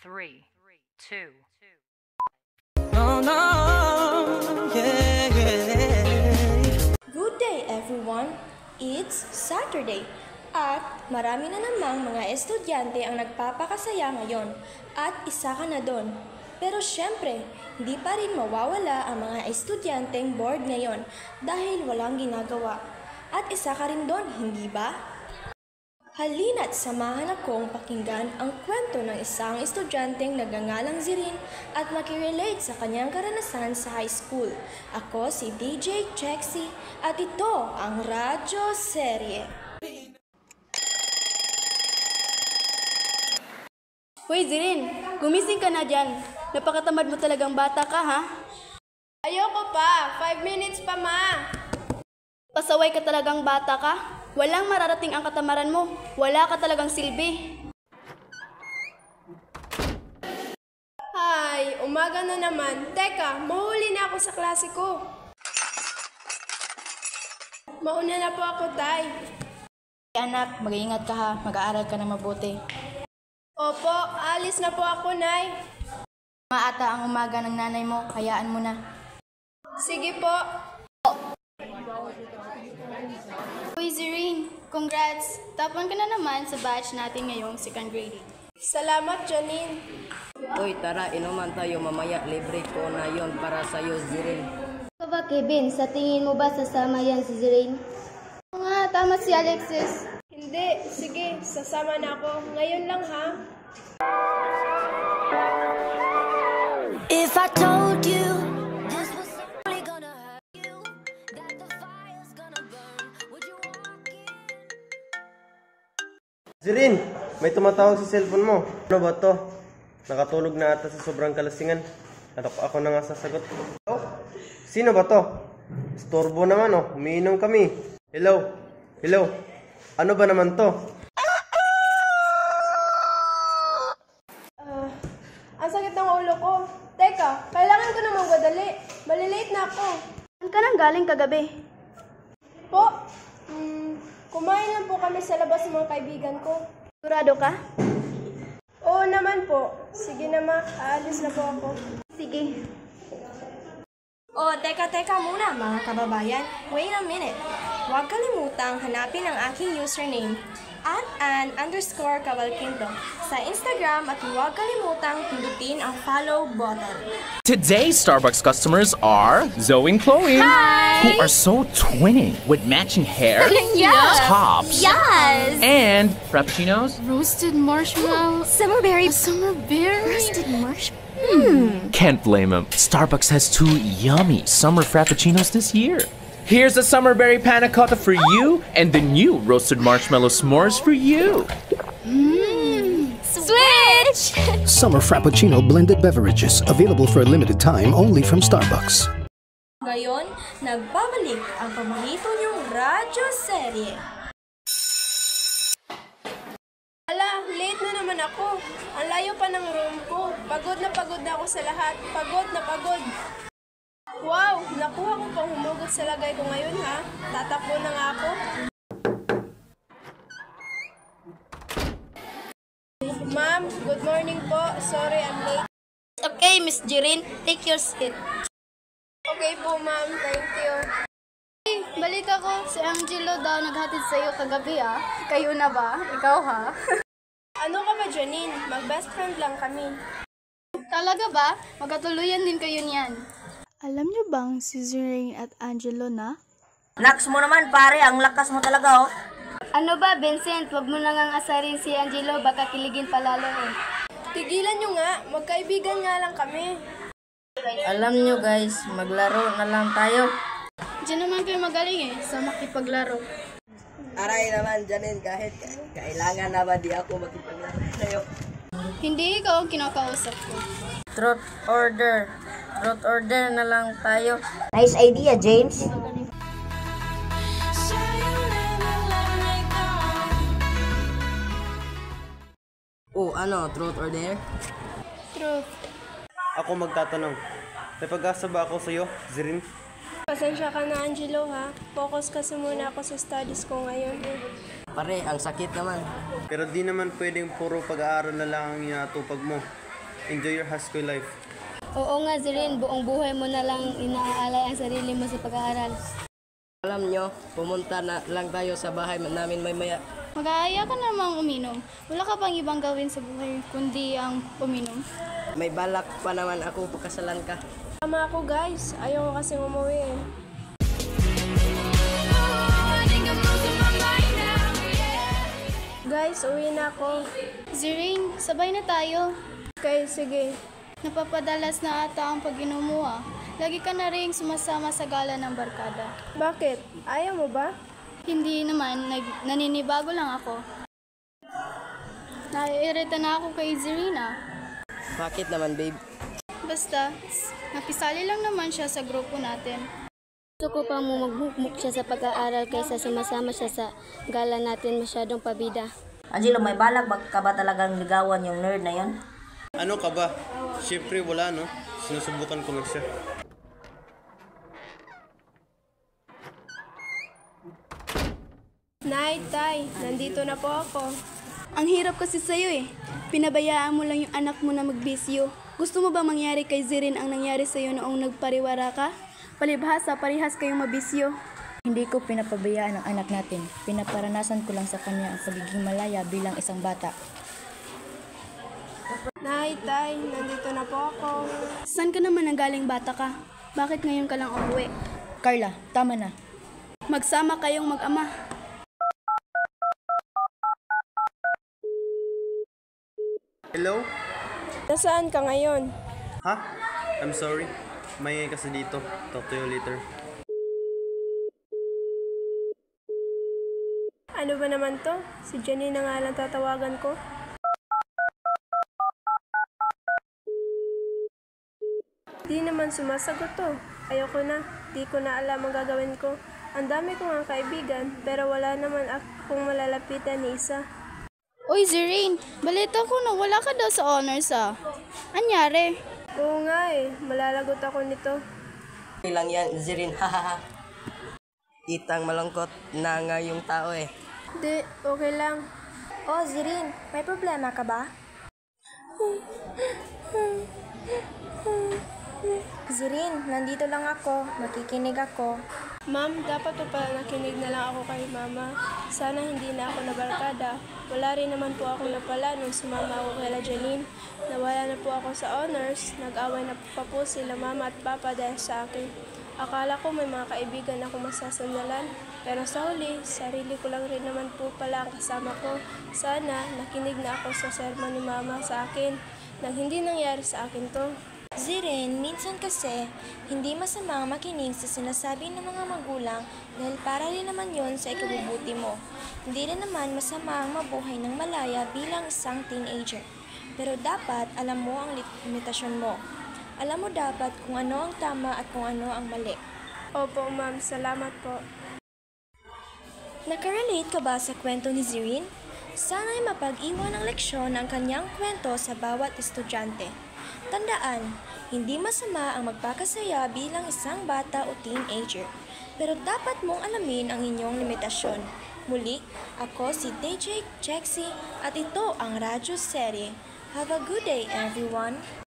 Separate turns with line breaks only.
3, 2.
No, no, yeah, yeah.
Good day everyone! It's Saturday at marami na namang mga estudyante ang nagpapakasaya ngayon at isa ka na doon. Pero syempre, hindi pa rin mawawala ang mga estudyanteng bored ngayon dahil walang ginagawa. At isa ka rin doon, hindi ba? Halina't samahan akong pakinggan ang kwento ng isang estudyanteng nagngangalang Zirin at makirelate sa kanyang karanasan sa high school. Ako si DJ Chexy at ito ang Radyo Serye.
Hoy Zirin, gumising ka na dyan. Napakatamad mo talagang bata ka, ha?
Ayoko pa! 5 minutes pa, ma!
Pasaway ka talagang bata ka. Walang mararating ang katamaran mo. Wala ka talagang silbi.
Hay, umaga na naman. Teka, mahuli na ako sa klase ko. Mauna na po ako, tay.
Anak, mag-iingat ka ha. Mag-aaral ka na mabuti.
Opo, alis na po ako, nay.
Maata ang umaga ng nanay mo. Hayaan mo na.
Sige po.
Uy Zirin, congrats! Tapon ka na naman sa batch natin ngayong second grade.
Salamat, Janine.
Uy, tara, inuman tayo mamaya. Libre ko na yon para sa'yo, Zirin.
Ikaw ba, Kevin? Sa tingin mo ba sasama yan si Zirin?
Oo nga, tama si Alexis.
Hindi, sige, sasama na ako. Ngayon lang, ha?
If I told you this was only gonna hurt you, that the fire's gonna burn, would you walk in?
Zirin, may tumatawag sa cellphone mo. Ano ba to? Nakatulog na ata sa sobrang kalasingan. At ako na nga sasagot. Oh, sino ba to? Istorbo naman oh, umiinom kami. Hello? Hello? Ano ba naman to?
Ang sakit ng ulo ko. Teka, kailangan ko na magwadali. Malilate na ako.
Saan ka nang galing kagabi?
Po, kumain lang po kami sa labas ng mga kaibigan ko.
Sigurado ka?
Oo naman po. Sige na, ma. Aalis na po ako.
Sige.
Oh, teka muna mga kababayan. Wait a minute. Huwag kalimutang hanapin ang aking username at @an_cavalquinto sa Instagram at huwag kalimutang pindutin ang follow button.
Today's Starbucks customers are Zoe and Chloe, who are so twinning with matching hair, tops, and frappuccinos.
Roasted marshmallow. Summerberry. Roasted marshmallow.
Can't blame them. Starbucks has 2 yummy summer frappuccinos this year. Here's the summerberry panna cotta for you, and the new roasted marshmallow s'mores for you.
Switch!
Summer Frappuccino blended beverages available for a limited time only from Starbucks.
Ngayon, nagbabalik ang paborito niyong Radyo Serye.
Ala, late na naman ako. Ang layo pa ng room ko. Pagod na ako sa lahat. Pagod na pagod. Wow, nakuha ko pang humugot sa lagay ko ngayon, ha? Tatakbo na nga ako. Ma'am, good morning po. Sorry, I'm late.
Okay, Miss Jirin, take your seat.
Okay po, ma'am. Thank you.
Hey, balita ko, si Angelo daw naghatid sa'yo kagabi ah. Kayo na ba? Ikaw ha?
Ano ka ba, Janine? Mag-best friend lang kami.
Talaga ba? Magkatuluyan din kayo niyan.
Alam niyo bang si Zirin at Angelo na?
Naks mo naman, pare. Ang lakas mo talaga, oh.
Ano ba, Vincent? Huwag mo nang asarin si Angelo, baka kiligin palalo eh.
Tigilan nyo nga. Magkaibigan nga lang kami.
Alam nyo, guys, maglaro na lang tayo.
Diyan naman kayo magaling eh, sa makipaglaro.
Aray naman, Janine, kahit kailangan na ba di ako makipaglaro sa'yo.
Hindi ikaw ang kinakausap ko.
Truth order. Truth order na lang tayo.
Nice idea, James.
Oh, ano? Truth order?
Truth.
Ako magtatanong. May pag-asa ba ako sa'yo, Zirin?
Pasensya ka na, Angelo, ha? Focus kasi muna ako sa studies ko ngayon.
Pare, ang sakit naman.
Pero di naman pwedeng puro pag-aaral na lang ang inatupag mo. Enjoy your high school life.
Oo nga, Zerine, buong buhay mo na lang inaalay ang sarili mo sa pag-aaral.
Alam nyo, pumunta na lang tayo sa bahay namin maya.
Mag-aaya ka namang uminom. Wala ka bang ibang gawin sa buhay kundi ang uminom?
May balak pa naman ako pagkasalan ka.
Tama ako guys, ayaw ko kasing umuwi eh. Guys, uwi na ako.
Zerine, sabay na tayo.
Okay, sige.
Napapadalas na ata ang pag-inom mo ah. Lagi ka na rin sumasama sa gala ng barkada.
Bakit? Ayaw mo ba?
Hindi naman, naninibago lang ako. Naiirita na ako kay Zerina.
Bakit naman, babe?
Basta, napisali lang naman siya sa grupo natin.
Gusto ko pa mo maghukmuk siya sa pag-aaral kaysa sumasama siya sa gala natin masyadong pabida.
Angelo, may balak ka ba talagang ligawan yung nerd na yon?
Ano ka ba? Siyempre wala, no? Sinusubukan ko lang siya.
Nay, Tay, nandito na po ako.
Ang hirap kasi sa'yo eh. Pinabayaan mo lang yung anak mo na magbisyo. Gusto mo ba mangyari kay Zerine ang nangyari sa'yo noong nagpariwara ka? Palibhasa, parihas kayong mabisyo.
Hindi ko pinapabayaan ang anak natin. Pinaparanasan ko lang sa kanya ang pagiging malaya bilang isang bata.
Nay, Tay, nandito na po ako.
Saan ka naman nanggaling bata ka? Bakit ngayon ka lang umuwi?
Carla, tama na.
Magsama kayong mag-ama.
Hello?
Nasaan ka ngayon?
Ha? I'm sorry. May kasi dito. Talk to you later.
Ano ba naman to? Si Jenny na nga lang tatawagan ko. Di naman sumasagot to. Ayoko na. Di ko na alam ang gagawin ko. Ang dami ko nga kaibigan, pero wala naman akong malalapitan ni isa.
Uy, Zerine, balita ko na wala ka daw sa honors ah. Anyari?
Oo nga eh, malalagot ako nito.
Okay lang yan, Zerine, hahaha. Itang malungkot na nga yung tao eh.
Di, okay lang.
Oh, Zerine, may problema ka ba? Zerine, nandito lang ako. Makikinig ako.
Ma'am, dapat pa pala nakinig na lang ako kay Mama. Sana hindi na ako nabarkada. Wala rin naman po ako napala nung sumama ako kay Janine. Nawala na po ako sa honors. Nag-away na pa po sila Mama at Papa dahil sa akin. Akala ko may mga kaibigan ako masasandalan. Pero sa huli, sarili ko lang rin naman po pala ang kasama ko. Sana nakinig na ako sa sermon ni Mama sa akin nang hindi nangyari sa akin to.
Zerine, minsan kasi, hindi masamang makinig sa sinasabi ng mga magulang dahil para rin naman yon sa ikabubuti mo. Hindi rin naman masamang mabuhay ng malaya bilang isang teenager. Pero dapat alam mo ang limitasyon mo. Alam mo dapat kung ano ang tama at kung ano ang mali.
Opo, ma'am. Salamat po.
Nakarelate ka ba sa kwento ni Zerine? Sana'y mapag-iwan ng leksyon ang kanyang kwento sa bawat estudyante. Tandaan, hindi masama ang magpakasaya bilang isang bata o teenager. Pero dapat mong alamin ang inyong limitasyon. Muli, ako si DJ Jexy at ito ang Radyo Serye. Have a good day, everyone!